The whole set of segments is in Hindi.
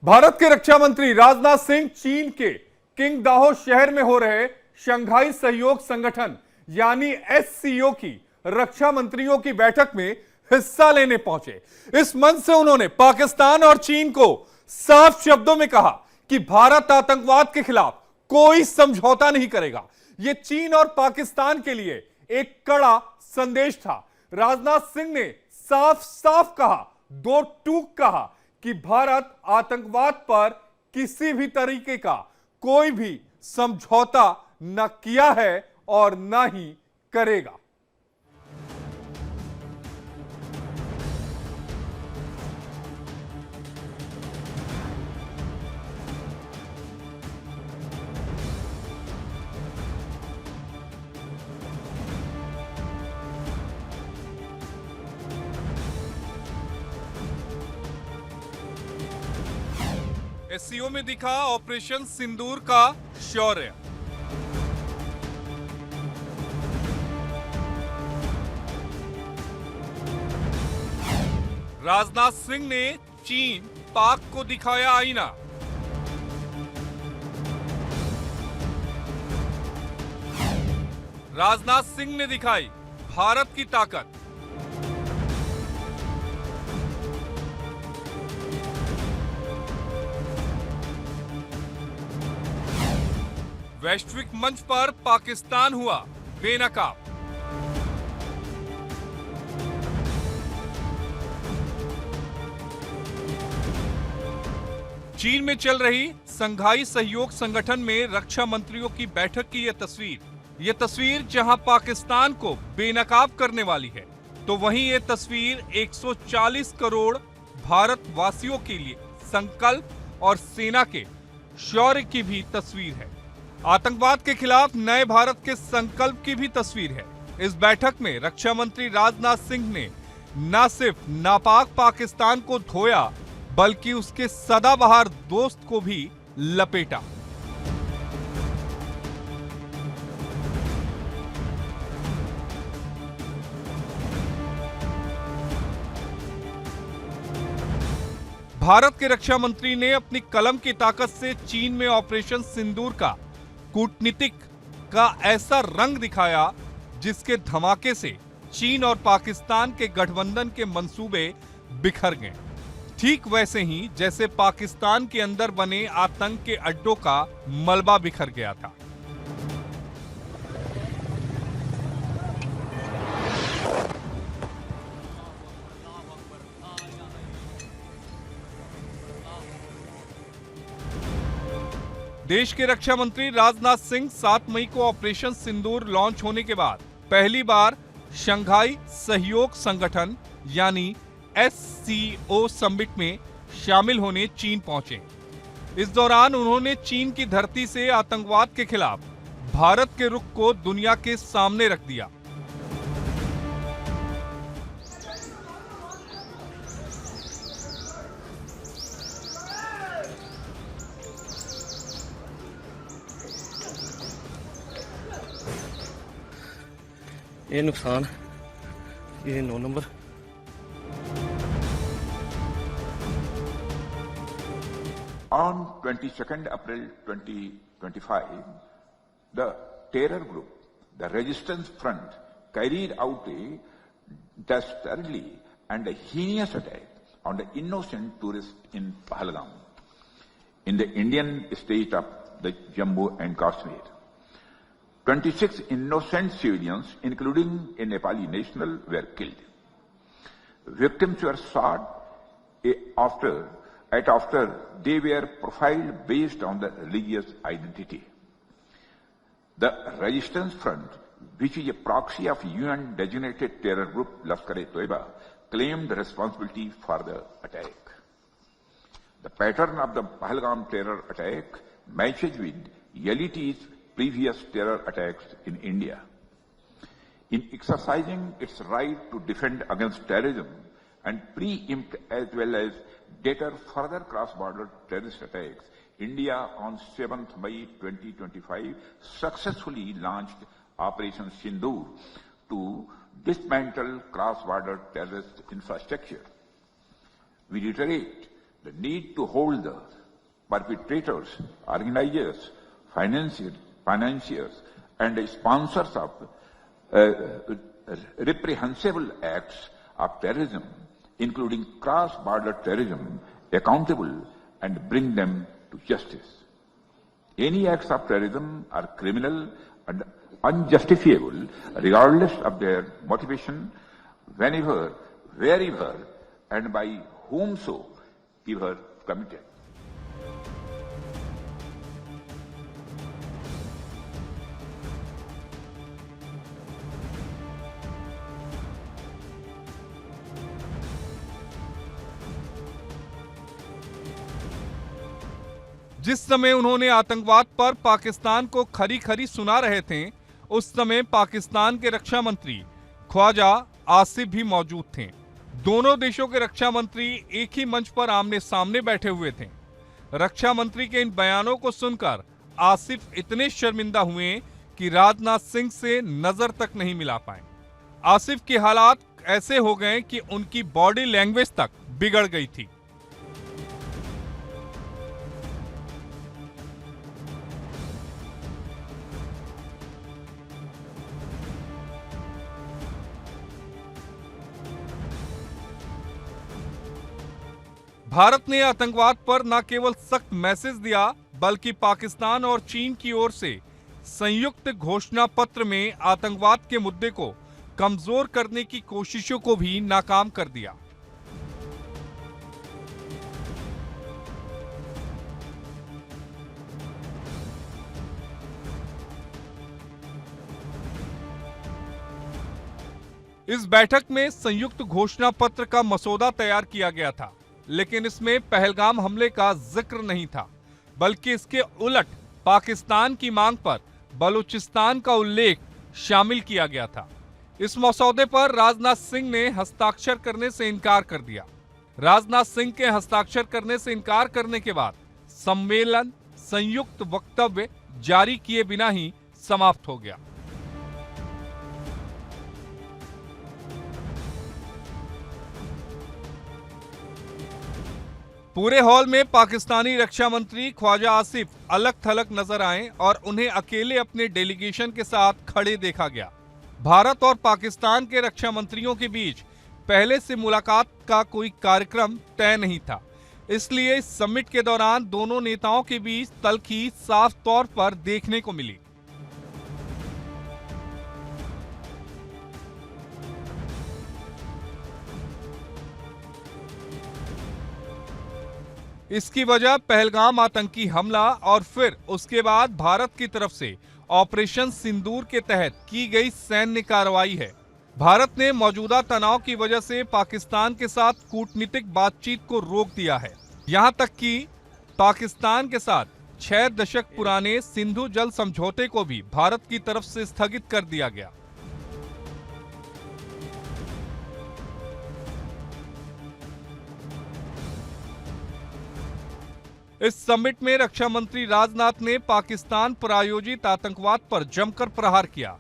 भारत के रक्षा मंत्री राजनाथ सिंह चीन के किंगदाहो शहर में हो रहे शंघाई सहयोग संगठन यानी एससीओ की रक्षा मंत्रियों की बैठक में हिस्सा लेने पहुंचे। इस मंच से उन्होंने पाकिस्तान और चीन को साफ शब्दों में कहा कि भारत आतंकवाद के खिलाफ कोई समझौता नहीं करेगा। यह चीन और पाकिस्तान के लिए एक कड़ा संदेश था। राजनाथ सिंह ने साफ साफ कहा, दो टूक कहा कि भारत आतंकवाद पर किसी भी तरीके का कोई भी समझौता न किया है और न ही करेगा। एससीओ में दिखा ऑपरेशन सिंदूर का शौर्य। राजनाथ सिंह ने चीन पाक को दिखाया आईना। राजनाथ सिंह ने दिखाई भारत की ताकत। वैश्विक मंच पर पाकिस्तान हुआ बेनकाब। चीन में चल रही शंघाई सहयोग संगठन में रक्षा मंत्रियों की बैठक की यह तस्वीर जहां पाकिस्तान को बेनकाब करने वाली है, तो वहीं यह तस्वीर 140 करोड़ भारतवासियों के लिए संकल्प और सेना के शौर्य की भी तस्वीर है। आतंकवाद के खिलाफ नए भारत के संकल्प की भी तस्वीर है। इस बैठक में रक्षा मंत्री राजनाथ सिंह ने न सिर्फ नापाक पाकिस्तान को धोया, बल्कि उसके सदाबहार दोस्त को भी लपेटा। भारत के रक्षा मंत्री ने अपनी कलम की ताकत से चीन में ऑपरेशन सिंदूर का कूटनीतिक का ऐसा रंग दिखाया जिसके धमाके से चीन और पाकिस्तान के गठबंधन के मंसूबे बिखर गए। ठीक वैसे ही जैसे पाकिस्तान के अंदर बने आतंक के अड्डों का मलबा बिखर गया था। देश के रक्षा मंत्री राजनाथ सिंह 7 मई को ऑपरेशन सिंदूर लॉन्च होने के बाद पहली बार शंघाई सहयोग संगठन यानी एससीओ समिट में शामिल होने चीन पहुंचे। इस दौरान उन्होंने चीन की धरती से आतंकवाद के खिलाफ भारत के रुख को दुनिया के सामने रख दिया। ये नुकसान, ये 9 number. On 22nd April 2025, the terror group, the Resistance Front, carried out a dastardly and a heinous attack on the innocent tourists in Pahalgam, in the Indian state of the Jammu and Kashmir. 26 innocent civilians, including a Nepali national, were killed. Victims were shot after they were profiled based on the religious identity. The Resistance Front, which is a proxy of UN-designated terror group Lashkar-e-Toiba, claimed responsibility for the attack. The pattern of the Pahalgam terror attack matches with LET's previous terror attacks in India. In exercising its right to defend against terrorism and preempt as well as deter further cross-border terrorist attacks, India on 7th May 2025 successfully launched Operation Sindoor to dismantle cross-border terrorist infrastructure. We reiterate the need to hold the perpetrators, organizers, financiers, and sponsors of reprehensible acts of terrorism, including cross-border terrorism, accountable and bring them to justice. Any acts of terrorism are criminal and unjustifiable, regardless of their motivation, whenever, wherever, and by whomsoever committed. जिस समय उन्होंने आतंकवाद पर पाकिस्तान को खरी खरी सुना रहे थे, उस समय पाकिस्तान के रक्षा मंत्री ख्वाजा आसिफ भी मौजूद थे। दोनों देशों के रक्षा मंत्री एक ही मंच पर आमने सामने बैठे हुए थे। रक्षा मंत्री के इन बयानों को सुनकर आसिफ इतने शर्मिंदा हुए कि राजनाथ सिंह से नजर तक नहीं मिला पाए। आसिफ के हालात ऐसे हो गए कि उनकी बॉडी लैंग्वेज तक बिगड़ गई थी। भारत ने आतंकवाद पर न केवल सख्त मैसेज दिया, बल्कि पाकिस्तान और चीन की ओर से संयुक्त घोषणा पत्र में आतंकवाद के मुद्दे को कमजोर करने की कोशिशों को भी नाकाम कर दिया। इस बैठक में संयुक्त घोषणा पत्र का मसौदा तैयार किया गया था, लेकिन इसमें पहलगाम हमले का जिक्र नहीं था, बल्कि इसके उलट पाकिस्तान की मांग पर बलूचिस्तान का उल्लेख शामिल किया गया था। इस मसौदे पर राजनाथ सिंह ने हस्ताक्षर करने से इनकार कर दिया। राजनाथ सिंह के हस्ताक्षर करने से इनकार करने के बाद सम्मेलन संयुक्त वक्तव्य जारी किए बिना ही समाप्त हो गया। पूरे हॉल में पाकिस्तानी रक्षा मंत्री ख्वाजा आसिफ अलग थलग नजर आए और उन्हें अकेले अपने डेलीगेशन के साथ खड़े देखा गया। भारत और पाकिस्तान के रक्षा मंत्रियों के बीच पहले से मुलाकात का कोई कार्यक्रम तय नहीं था, इसलिए इस समिट के दौरान दोनों नेताओं के बीच तल्खी साफ तौर पर देखने को मिली। इसकी वजह पहलगाम आतंकी हमला और फिर उसके बाद भारत की तरफ से ऑपरेशन सिंदूर के तहत की गई सैन्य कार्रवाई है। भारत ने मौजूदा तनाव की वजह से पाकिस्तान के साथ कूटनीतिक बातचीत को रोक दिया है। यहां तक कि पाकिस्तान के साथ 6 दशक पुराने सिंधु जल समझौते को भी भारत की तरफ से स्थगित कर दिया गया। इस समिट में रक्षा मंत्री राजनाथ ने पाकिस्तान प्रायोजित आतंकवाद पर जमकर प्रहार किया।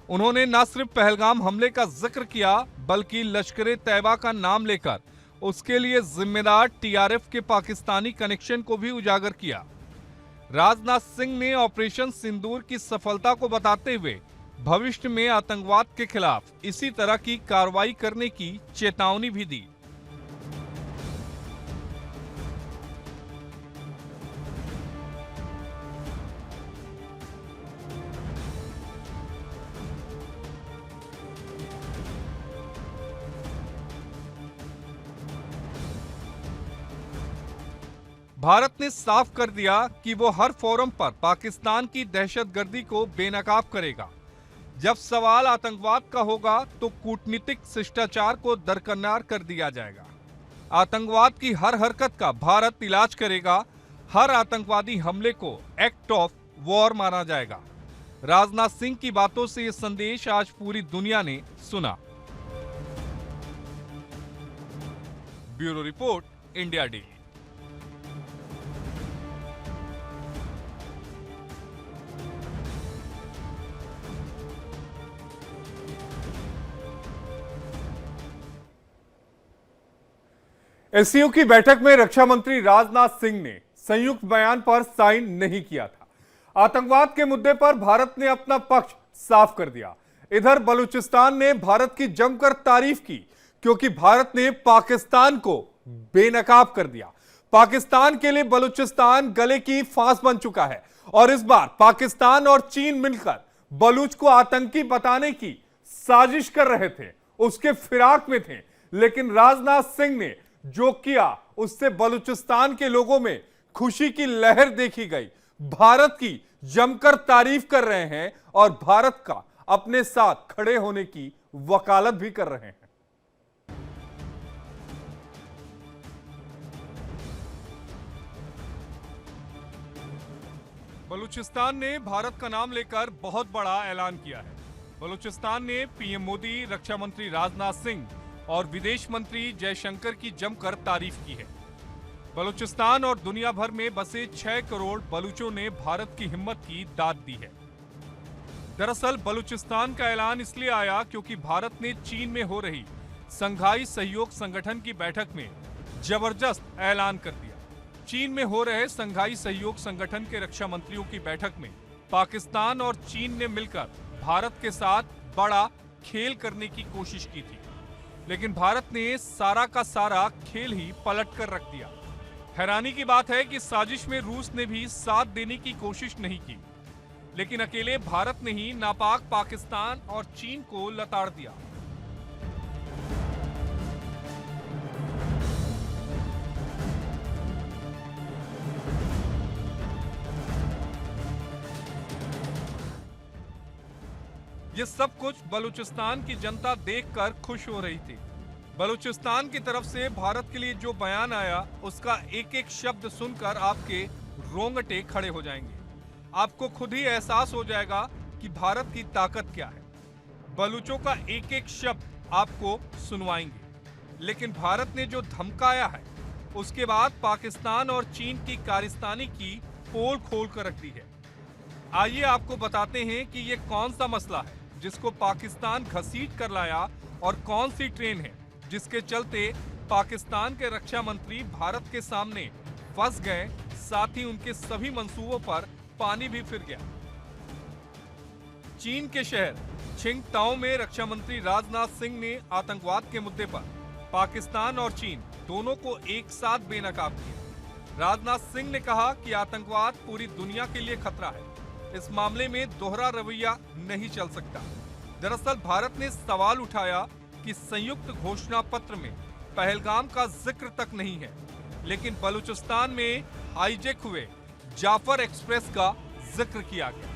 उन्होंने न सिर्फ पहलगाम हमले का जिक्र किया, बल्कि लश्कर-ए-तैयबा का नाम लेकर उसके लिए जिम्मेदार टीआरएफ के पाकिस्तानी कनेक्शन को भी उजागर किया। राजनाथ सिंह ने ऑपरेशन सिंदूर की सफलता को बताते हुए भविष्य में आतंकवाद के खिलाफ इसी तरह की कार्रवाई करने की चेतावनी भी दी। भारत ने साफ कर दिया कि वो हर फोरम पर पाकिस्तान की दहशतगर्दी को बेनकाब करेगा। जब सवाल आतंकवाद का होगा तो कूटनीतिक शिष्टाचार को दरकिनार कर दिया जाएगा। आतंकवाद की हर हरकत का भारत इलाज करेगा। हर आतंकवादी हमले को एक्ट ऑफ वॉर माना जाएगा। राजनाथ सिंह की बातों से ये संदेश आज पूरी दुनिया ने सुना। Bureau report, India daily. SCO की बैठक में रक्षा मंत्री राजनाथ सिंह ने संयुक्त बयान पर साइन नहीं किया था। आतंकवाद के मुद्दे पर भारत ने अपना पक्ष साफ कर दिया। इधर बलूचिस्तान ने भारत की जमकर तारीफ की, क्योंकि भारत ने पाकिस्तान को बेनकाब कर दिया। पाकिस्तान के लिए बलूचिस्तान गले की फांस बन चुका है और इस बार पाकिस्तान और चीन मिलकर बलूच को आतंकी बताने की साजिश कर रहे थे, उसके फिराक में थे। लेकिन राजनाथ सिंह ने जो किया उससे बलूचिस्तान के लोगों में खुशी की लहर देखी गई। भारत की जमकर तारीफ कर रहे हैं और भारत का अपने साथ खड़े होने की वकालत भी कर रहे हैं। बलूचिस्तान ने भारत का नाम लेकर बहुत बड़ा ऐलान किया है। बलूचिस्तान ने पीएम मोदी, रक्षा मंत्री राजनाथ सिंह और विदेश मंत्री जयशंकर की जमकर तारीफ की है। बलूचिस्तान और दुनिया भर में बसे 6 करोड़ बलूचों ने भारत की हिम्मत की दाद दी है। दरअसल बलूचिस्तान का ऐलान इसलिए आया क्योंकि भारत ने चीन में हो रही शंघाई सहयोग संगठन की बैठक में जबरदस्त ऐलान कर दिया। चीन में हो रहे शंघाई सहयोग संगठन के रक्षा मंत्रियों की बैठक में पाकिस्तान और चीन ने मिलकर भारत के साथ बड़ा खेल करने की कोशिश की थी, लेकिन भारत ने सारा का सारा खेल ही पलट कर रख दिया। हैरानी की बात है कि साजिश में रूस ने भी साथ देने की कोशिश नहीं की, लेकिन अकेले भारत ने ही नापाक पाकिस्तान और चीन को लताड़ दिया। ये सब कुछ बलूचिस्तान की जनता देखकर खुश हो रही थी। बलूचिस्तान की तरफ से भारत के लिए जो बयान आया उसका एक एक शब्द सुनकर आपके रोंगटे खड़े हो जाएंगे। आपको खुद ही एहसास हो जाएगा कि भारत की ताकत क्या है। बलूचों का एक एक शब्द आपको सुनवाएंगे, लेकिन भारत ने जो धमकाया है उसके बाद पाकिस्तान और चीन की कारिस्तानी की पोल खोल कर रख दी है। आइए आपको बताते हैं कि ये कौन सा मसला है जिसको पाकिस्तान घसीट कर लाया और कौन सी ट्रेन है जिसके चलते पाकिस्तान के रक्षा मंत्री भारत के सामने फंस गए, साथ ही उनके सभी मंसूबों पर पानी भी फिर गया। चीन के शहर छिंगताओ में रक्षा मंत्री राजनाथ सिंह ने आतंकवाद के मुद्दे पर पाकिस्तान और चीन दोनों को एक साथ बेनकाब किया। राजनाथ सिंह ने कहा कि आतंकवाद पूरी दुनिया के लिए खतरा है, इस मामले में दोहरा रवैया नहीं चल सकता। दरअसल भारत ने सवाल उठाया कि संयुक्त घोषणा पत्र में पहलगाम का जिक्र तक नहीं है, लेकिन बलूचिस्तान में हाईजैक हुए जाफर एक्सप्रेस का जिक्र किया गया।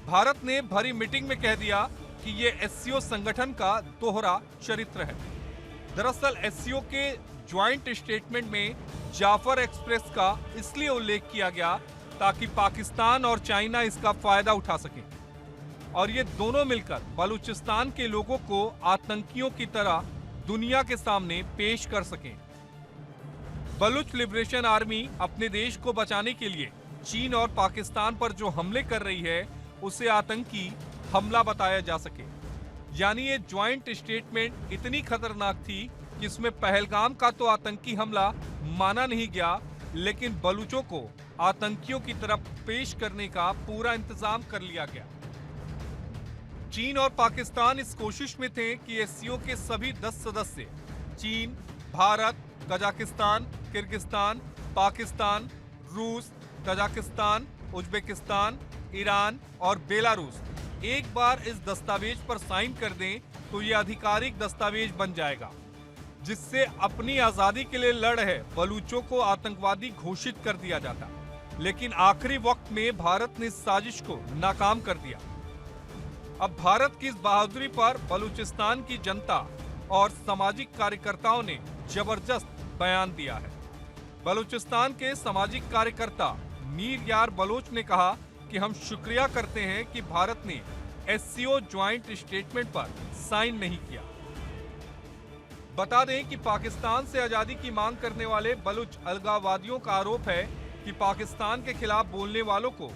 भारत ने भरी मीटिंग में कह दिया कि ये एससीओ संगठन का दोहरा चरित्र है। दरअसल एससीओ के ज्वाइंट स्टेटमेंट में जाफर एक्सप्रेस का इसलिए उल्लेख किया गया ताकि पाकिस्तान और चाइना इसका फायदा उठा सकें और ये दोनों मिलकर बलूचिस्तान के लोगों को आतंकियों की तरह दुनिया के सामने पेश कर सकें। बलूच लिबरेशन आर्मी अपने देश को बचाने के लिए चीन और पाकिस्तान पर जो हमले कर रही है उसे आतंकी हमला बताया जा सके। यानी ये ज्वाइंट स्टेटमेंट इतनी खतरनाक थी कि इसमें पहलगाम का तो आतंकी हमला माना नहीं गया, लेकिन बलूचों को आतंकियों की तरफ पेश करने का पूरा इंतजाम कर लिया गया। चीन और पाकिस्तान इस कोशिश में थे कि एससीओ के सभी 10 सदस्य चीन, भारत, कजाकिस्तान, किर्गिस्तान, पाकिस्तान, रूस, तजाकिस्तान, उज्बेकिस्तान, ईरान और बेलारूस एक बार इस दस्तावेज पर साइन कर दें तो ये आधिकारिक दस्तावेज बन जाएगा, जिससे अपनी आजादी के लिए लड़ रहे बलूचों को आतंकवादी घोषित कर दिया जाता। लेकिन आखिरी वक्त में भारत ने इस साजिश को नाकाम कर दिया। अब भारत की इस बहादुरी पर बलूचिस्तान की जनता और सामाजिक कार्यकर्ताओं ने जबरदस्त बयान दिया है। बलूचिस्तान के सामाजिक कार्यकर्ता मीर यार बलोच ने कहा कि हम शुक्रिया करते हैं कि भारत ने एससीओ ज्वाइंट स्टेटमेंट पर साइन नहीं किया। बता दें कि पाकिस्तान से आजादी की मांग करने वाले बलूच अलगाववादियों का आरोप है कि पाकिस्तान के खिलाफ बोलने वालों को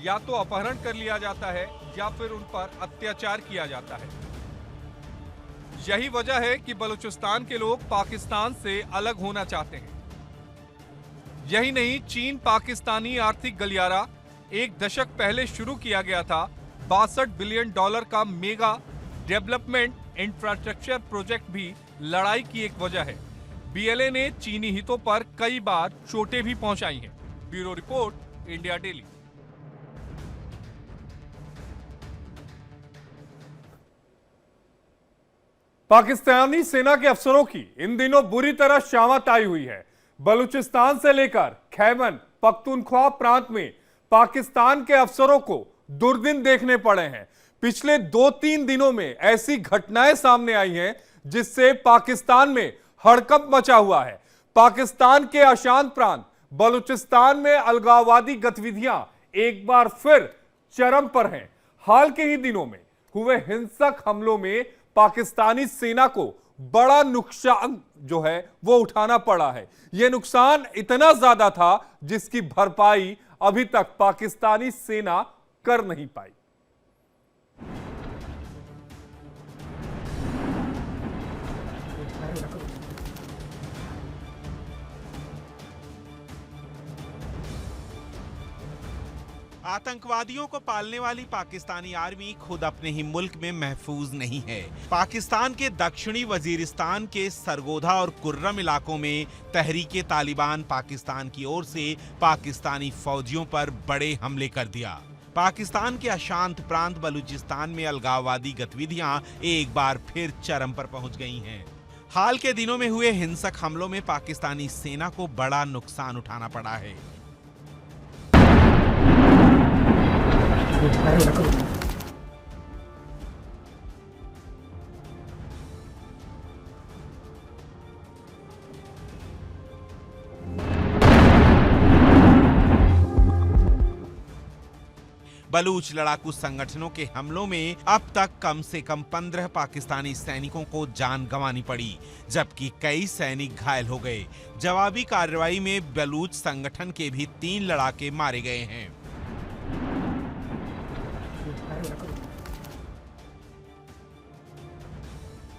या तो अपहरण कर लिया जाता है या फिर उन पर अत्याचार किया जाता है। यही वजह है कि बलूचिस्तान के लोग पाकिस्तान से अलग होना चाहते हैं। यही नहीं, चीन पाकिस्तानी आर्थिक गलियारा एक दशक पहले शुरू किया गया था। $62 बिलियन का मेगा डेवलपमेंट इंफ्रास्ट्रक्चर प्रोजेक्ट भी लड़ाई की एक वजह है। बीएलए ने चीनी हितों पर कई बार चोटें भी पहुंचाई हैं। Bureau report, India daily. Pakistani सेना के अफसरों की इन दिनों बुरी तरह शामत आई हुई है। बलूचिस्तान से लेकर खैबर पख्तूनख्वा प्रांत में पाकिस्तान के अफसरों को दुर्दिन देखने पड़े हैं। पिछले 2-3 दिनों में ऐसी घटनाएं सामने आई हैं जिससे पाकिस्तान में हड़कंप मचा हुआ है। पाकिस्तान के अशांत प्रांत बलूचिस्तान में अलगाववादी गतिविधियां एक बार फिर चरम पर हैं। हाल के ही दिनों में हुए हिंसक हमलों में पाकिस्तानी सेना को बड़ा नुकसान जो है वो उठाना पड़ा है। यह नुकसान इतना ज्यादा था जिसकी भरपाई अभी तक पाकिस्तानी सेना कर नहीं पाई। आतंकवादियों को पालने वाली पाकिस्तानी आर्मी खुद अपने ही मुल्क में महफूज नहीं है। पाकिस्तान के दक्षिणी वजीरिस्तान के सरगोधा और कुर्रम इलाकों में तहरीके तालिबान पाकिस्तान की ओर से पाकिस्तानी फौजियों पर बड़े हमले कर दिया। पाकिस्तान के अशांत प्रांत बलूचिस्तान में अलगाववादी गतिविधियां एक बार फिर चरम पर पहुंच गई हैं। हाल के दिनों में हुए हिंसक हमलों में पाकिस्तानी सेना को बड़ा नुकसान उठाना पड़ा है। बलूच लड़ाकू संगठनों के हमलों में अब तक कम से कम 15 पाकिस्तानी सैनिकों को जान गंवानी पड़ी, जबकि कई सैनिक घायल हो गए। जवाबी कार्रवाई में बलूच संगठन के भी 3 लड़ाके मारे गए हैं।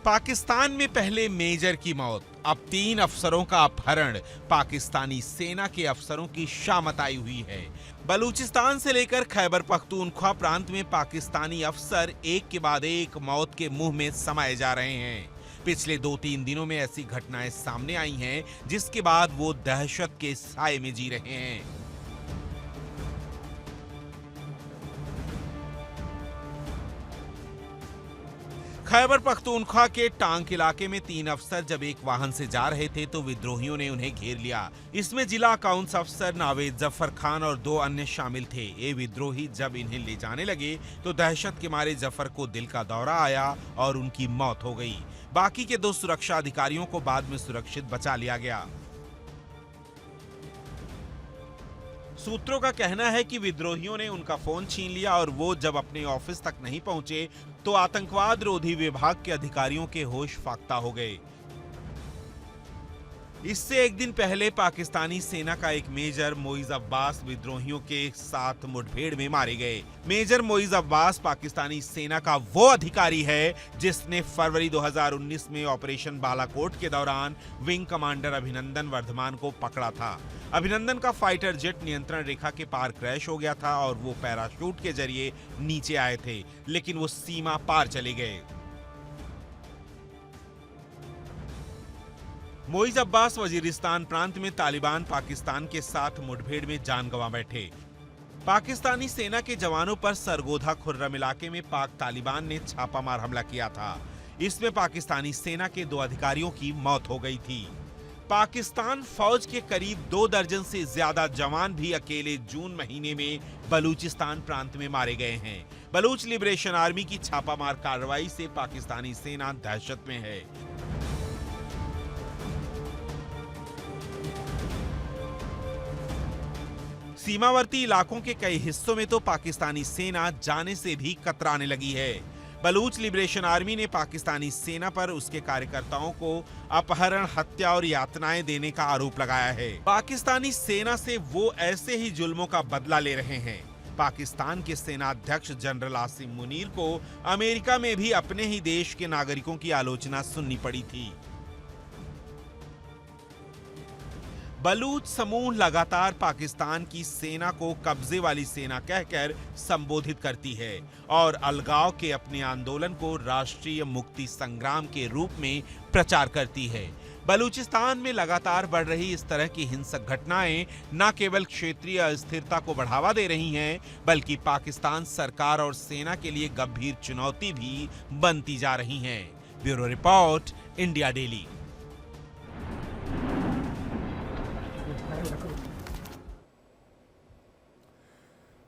पाकिस्तान में पहले मेजर की मौत, अब 3 अफसरों का अपहरण। पाकिस्तानी सेना के अफसरों की शामत आई हुई है। बलूचिस्तान से लेकर खैबर पख्तूनख्वा प्रांत में पाकिस्तानी अफसर एक के बाद एक मौत के मुंह में समाये जा रहे हैं। पिछले 2-3 दिनों में ऐसी घटनाएं सामने आई हैं जिसके बाद वो दहशत के साए में जी रहे हैं। खैबर पख्तूनख्वा के टांक इलाके में 3 अफसर जब एक वाहन से जा रहे थे तो विद्रोहियों ने उन्हें घेर लिया। इसमें जिला अकाउंट्स अफसर नावेद जफर खान और 2 अन्य शामिल थे। ये विद्रोही जब इन्हें ले जाने लगे तो दहशत के मारे जफर को दिल का दौरा आया और उनकी मौत हो गई। बाकी के 2 सुरक्षा अधिकारियों को बाद में सुरक्षित बचा लिया गया। सूत्रों का कहना है कि विद्रोहियों ने उनका फोन छीन लिया और वो जब अपने ऑफिस तक नहीं पहुंचे तो आतंकवाद रोधी विभाग के अधिकारियों के होश फाख्ता हो गए। इससे एक दिन पहले पाकिस्तानी सेना का एक मेजर मोइज अब्बास विद्रोहियों के साथ मुठभेड़ में मारे गए। मेजर मोइज अब्बास पाकिस्तानी सेना का वो अधिकारी है जिसने फरवरी 2019 में ऑपरेशन बालाकोट के दौरान विंग कमांडर अभिनंदन वर्धमान को पकड़ा था। अभिनंदन का फाइटर जेट नियंत्रण रेखा के पार क्रैश हो गया था और वो पैराशूट के जरिए नीचे आए थे, लेकिन वो सीमा पार चले गए। मोइज अब्बास वजीरिस्तान प्रांत में तालिबान पाकिस्तान के साथ मुठभेड़ में जान गंवा बैठे। पाकिस्तानी सेना के जवानों पर सरगोधा खुर्रम इलाके में पाक तालिबान ने छापामार हमला किया था। इसमें पाकिस्तानी सेना के 2 अधिकारियों की मौत हो गई थी। पाकिस्तान फौज के करीब 2 दर्जन से ज्यादा जवान भी अकेले जून महीने में बलूचिस्तान प्रांत में मारे गए हैं। बलूच लिबरेशन आर्मी की छापामार कार्रवाई से पाकिस्तानी सेना दहशत में है। सीमावर्ती इलाकों के कई हिस्सों में तो पाकिस्तानी सेना जाने से भी कतराने लगी है। बलूच लिबरेशन आर्मी ने पाकिस्तानी सेना पर उसके कार्यकर्ताओं को अपहरण, हत्या और यातनाएं देने का आरोप लगाया है। पाकिस्तानी सेना से वो ऐसे ही जुल्मों का बदला ले रहे हैं। पाकिस्तान के सेना अध्यक्ष जनरल आसिम मुनीर को अमेरिका में भी अपने ही देश के नागरिकों की आलोचना सुननी पड़ी थी। बलूच समूह लगातार पाकिस्तान की सेना को कब्जे वाली सेना कहकर संबोधित करती है और अलगाव के अपने आंदोलन को राष्ट्रीय मुक्ति संग्राम के रूप में प्रचार करती है। बलूचिस्तान में लगातार बढ़ रही इस तरह की हिंसक घटनाएं न केवल क्षेत्रीय अस्थिरता को बढ़ावा दे रही हैं, बल्कि पाकिस्तान सरकार और सेना के लिए गंभीर चुनौती भी बनती जा रही हैं। Bureau report, India daily.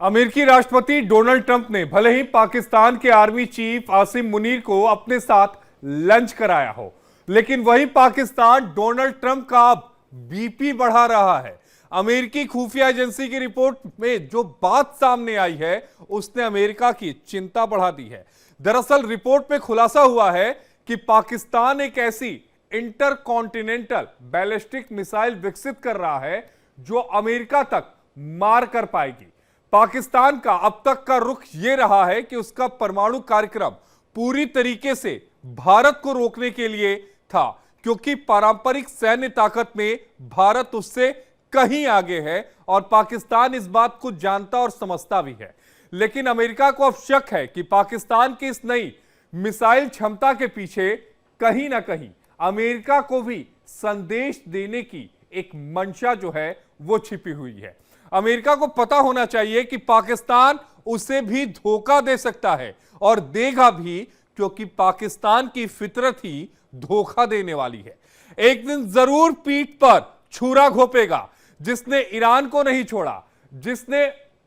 अमेरिकी राष्ट्रपति डोनाल्ड ट्रंप ने भले ही पाकिस्तान के आर्मी चीफ आसिम मुनीर को अपने साथ लंच कराया हो, लेकिन वही पाकिस्तान डोनाल्ड ट्रंप का अब बीपी बढ़ा रहा है। अमेरिकी खुफिया एजेंसी की रिपोर्ट में जो बात सामने आई है उसने अमेरिका की चिंता बढ़ा दी है। दरअसल रिपोर्ट में खुलासा हुआ है कि पाकिस्तान एक ऐसी इंटरकॉन्टिनेंटल बैलिस्टिक मिसाइल विकसित कर रहा है जो अमेरिका तक मार कर पाएगी। पाकिस्तान का अब तक का रुख यह रहा है कि उसका परमाणु कार्यक्रम पूरी तरीके से भारत को रोकने के लिए था, क्योंकि पारंपरिक सैन्य ताकत में भारत उससे कहीं आगे है और पाकिस्तान इस बात को जानता और समझता भी है। लेकिन अमेरिका को अब शक है कि पाकिस्तान की इस नई मिसाइल क्षमता के पीछे कहीं ना कहीं अमेरिका को भी संदेश देने की एक मंशा जो है वो छिपी हुई है। अमेरिका को पता होना चाहिए कि पाकिस्तान उसे भी धोखा दे सकता है और देगा भी, क्योंकि पाकिस्तान की फितरत ही धोखा देने वाली है। एक दिन जरूर पीठ पर छुरा घोंपेगा। जिसने ईरान को नहीं छोड़ा, जिसने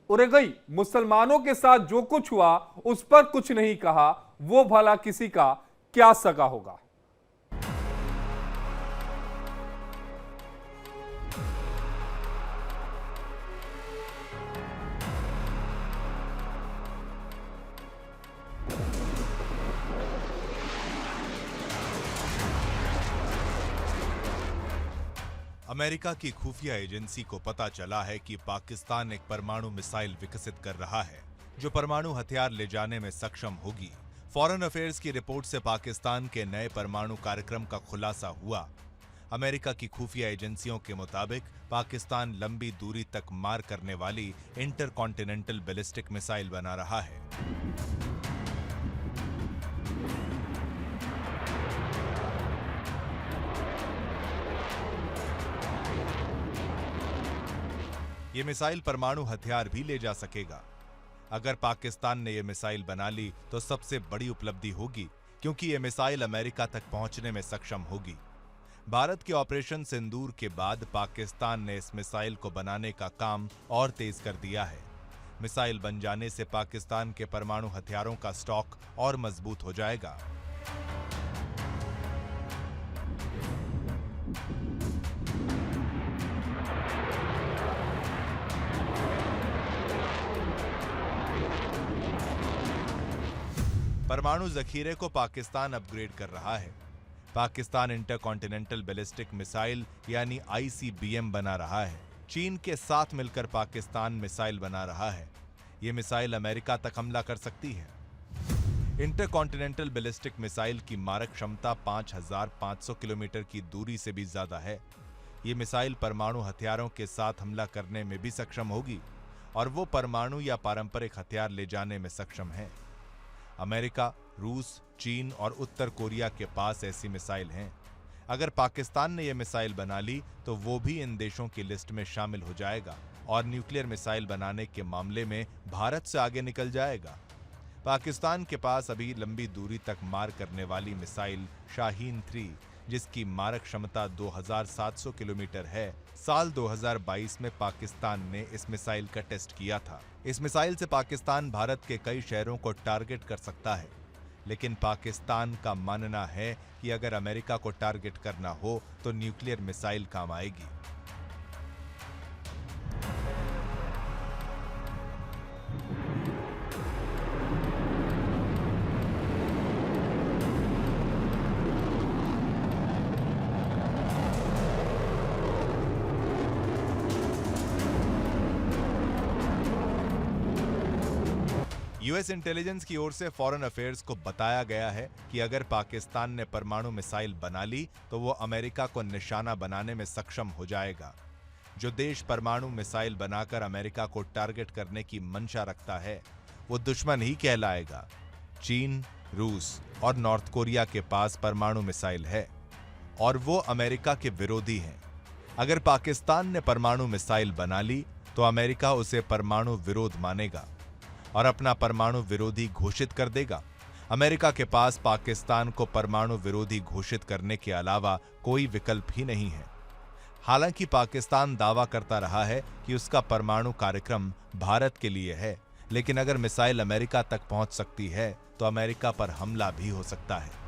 उरगई मुसलमानों के साथ जो कुछ हुआ उस पर कुछ नहीं कहा, वो भला किसी का क्या सगा होगा। अमेरिका की खुफिया एजेंसी को पता चला है कि पाकिस्तान एक परमाणु मिसाइल विकसित कर रहा है जो परमाणु हथियार ले जाने में सक्षम होगी। फॉरेन अफेयर्स की रिपोर्ट से पाकिस्तान के नए परमाणु कार्यक्रम का खुलासा हुआ। अमेरिका की खुफिया एजेंसियों के मुताबिक पाकिस्तान लंबी दूरी तक मार करने वाली इंटरकॉन्टिनेंटल बैलिस्टिक मिसाइल बना रहा है। ये मिसाइल परमाणु हथियार भी ले जा सकेगा। अगर पाकिस्तान ने यह मिसाइल बना ली तो सबसे बड़ी उपलब्धि होगी, क्योंकि यह मिसाइल अमेरिका तक पहुंचने में सक्षम होगी। भारत के ऑपरेशन सिंदूर के बाद पाकिस्तान ने इस मिसाइल को बनाने का काम और तेज कर दिया है। मिसाइल बन जाने से पाकिस्तान के परमाणु हथियारों का स्टॉक और मजबूत हो जाएगा। परमाणु जखीरे को पाकिस्तान अपग्रेड कर रहा है। पाकिस्तान इंटरकॉन्टिनेंटल बैलिस्टिक मिसाइल यानी ICBM बना रहा है। चीन के साथ मिलकर पाकिस्तान मिसाइल बना रहा है। यह मिसाइल अमेरिका तक हमला कर सकती है। इंटरकॉन्टिनेंटल बैलिस्टिक मिसाइल की मारक क्षमता 5500 किलोमीटर की दूरी से भी ज्यादा है। यह मिसाइल परमाणु हथियारों के साथ हमला करने में भी सक्षम होगी और वो परमाणु या पारंपरिक हथियार ले जाने में सक्षम है। अमेरिका, रूस, चीन और उत्तर कोरिया के पास ऐसी मिसाइल हैं। अगर पाकिस्तान ने यह मिसाइल बना ली तो वो भी इन देशों की लिस्ट में शामिल हो जाएगा और न्यूक्लियर मिसाइल बनाने के मामले में भारत से आगे निकल जाएगा। पाकिस्तान के पास अभी लंबी दूरी तक मार करने वाली मिसाइल शाहीन 3, जिसकी मारक क्षमता 2700 किलोमीटर है, साल 2022 में पाकिस्तान ने इस मिसाइल का टेस्ट किया था। इस मिसाइल से पाकिस्तान भारत के कई शहरों को टारगेट कर सकता है, लेकिन पाकिस्तान का मानना है कि अगर अमेरिका को टारगेट करना हो तो न्यूक्लियर मिसाइल काम आएगी। यूएस इंटेलिजेंस की ओर से फॉरेन अफेयर्स को बताया गया है कि अगर पाकिस्तान ने परमाणु मिसाइल बना ली तो वो अमेरिका को निशाना बनाने में सक्षम हो जाएगा। जो देश परमाणु मिसाइल बनाकर अमेरिका को टारगेट करने की मंशा रखता है वो दुश्मन ही कहलाएगा। चीन, रूस और नॉर्थ कोरिया के पास परमाणु मिसाइल है और वो अमेरिका के विरोधी हैं। अगर पाकिस्तान ने परमाणु मिसाइल बना ली तो अमेरिका उसे परमाणु विरोध मानेगा और अपना परमाणु विरोधी घोषित कर देगा। अमेरिका के पास पाकिस्तान को परमाणु विरोधी घोषित करने के अलावा कोई विकल्प ही नहीं है। हालांकि पाकिस्तान दावा करता रहा है कि उसका परमाणु कार्यक्रम भारत के लिए है, लेकिन अगर मिसाइल अमेरिका तक पहुंच सकती है तो अमेरिका पर हमला भी हो सकता है।